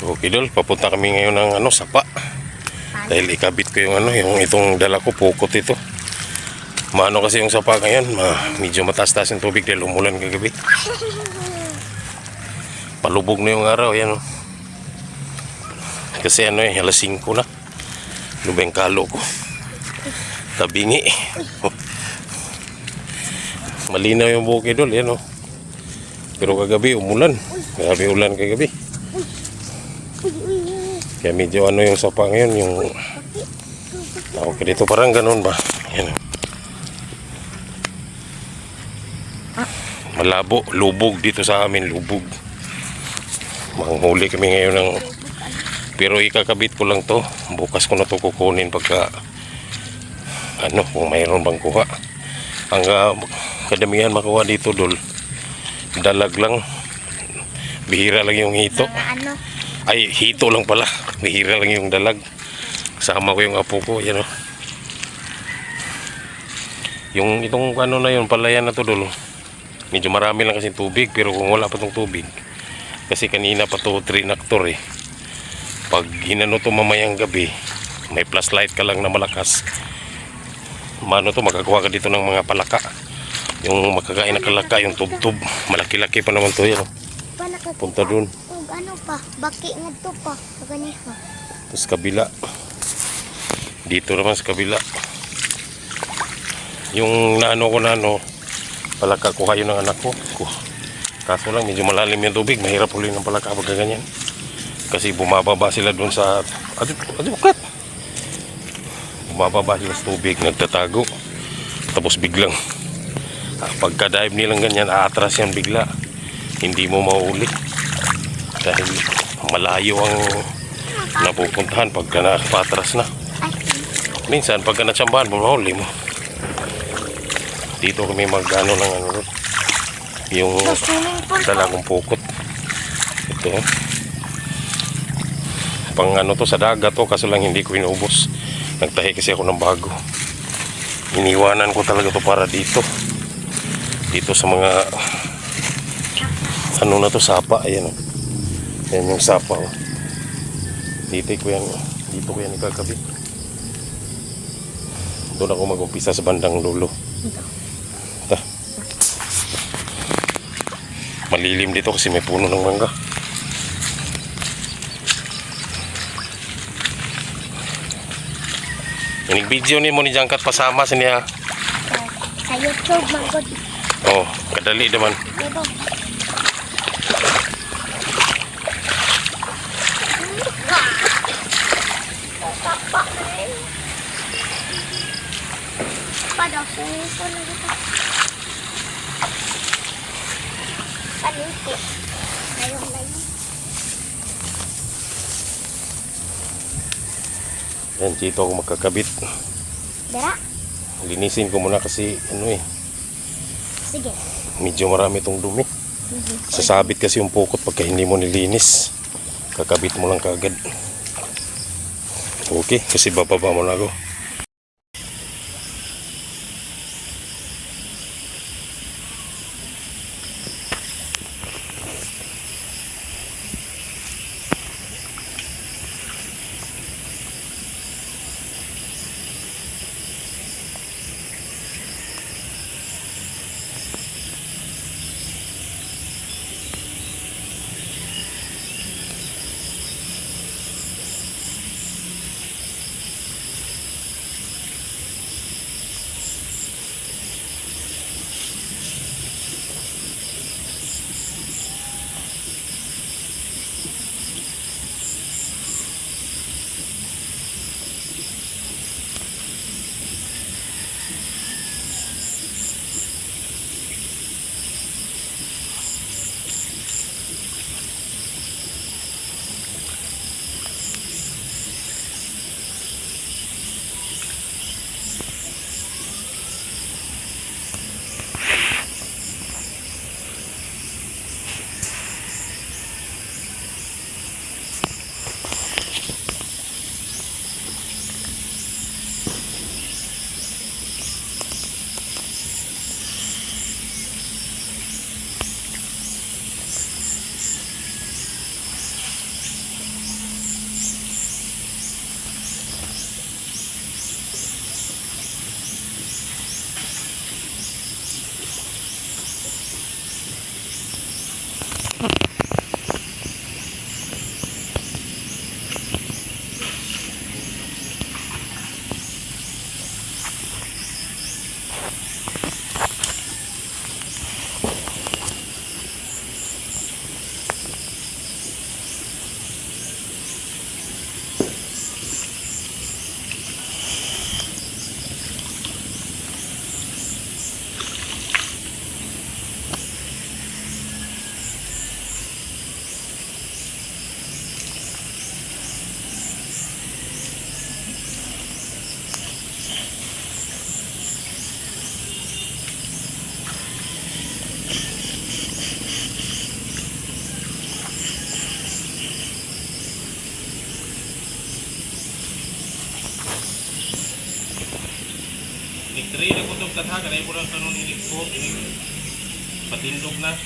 Okay dol, papunta kami ngayon ng sapa. Dahil ikabit ko yung yung itong dala ko, pukot ito. Maano kasi yung sapa ngayon, medyo mataas-taas yung tubig dahil umulan kagabi. Palubog na yung araw, yan. Kasi alas 5 na. Lubeng kalo ko. Tabingi. Malinaw yung bukid dol, yan. Pero kagabi umulan. Grabe ulan kagabi. Kaya medyo yung sapa ngayon, yung okay dito parang ganun ba. Yan. Malabo, lubog dito sa amin, lubog. Manghuli kami ngayon ng, pero ikakabit ko lang to. Bukas ko na to kukunin pagka kung mayroon bang kuha. Ang kadamihan makuha dito dol, dalag lang. Bihira lang yung hito. Ay, hito lang pala. Bihira lang yung dalag. Kasama ko yung apo ko, yan Yung itong na yun, palayan na to dolo. Medyo marami lang kasi tubig, pero kung wala pa tong tubig, kasi kanina pa to trinaktor Pag hinano to mamayang gabi, may flashlight ka lang na malakas. Mano to, magagawa ka dito ng mga palaka. Yung makakain na kalaka, yung tubtub. Malaki-laki pa naman to yan. Punta dun. Pa, baki nga to pa, ganiha. Tapos kabila. Dito naman sa kabila. Yung ko palaka kuha yun ng anak ko. Kaso lang medyo malalim yung tubig, mahirap ulit ng palaka pag ganyan. Kasi bumababa sila dun sa bukat. Bumababa sila sa tubig, nagtatago. Tapos biglang pagka-dive nilang ganyan, aatras yan bigla. Hindi mo mahuli. Dahil malayo ang napupuntahan pagka napatras na. Minsan pagka natsambahan mo, mahuli mo. Dito kami mag-ano ng yung dalagong pukot. Ito. Pang to sa dagat to, kaso lang hindi ko inubos. Nagtahi kasi ako ng bago. Iniwanan ko talaga to para dito. Dito sa mga na to, sapa. Ayan yan yung sapa dito ko yan ikakabit. Doon ako mag-umpisa sa bandang dulo. Malilim dito kasi may puno ng mangga. Yung video ni mo ni Jangkat pasama sa niya sa YouTube magod. Oh, kadali naman. Yan, dito ako magkakabit. Dara? Linisin ko muna kasi Sige. Medyo marami itong dumi. Sasabit kasi yung pukot pagka hindi mo nilinis. Kakabit mo lang kaagad. Okay, kasi bababa mo na ako. Diri na ko itong katha, kanay mo lang kanon ilikpo, patindog na.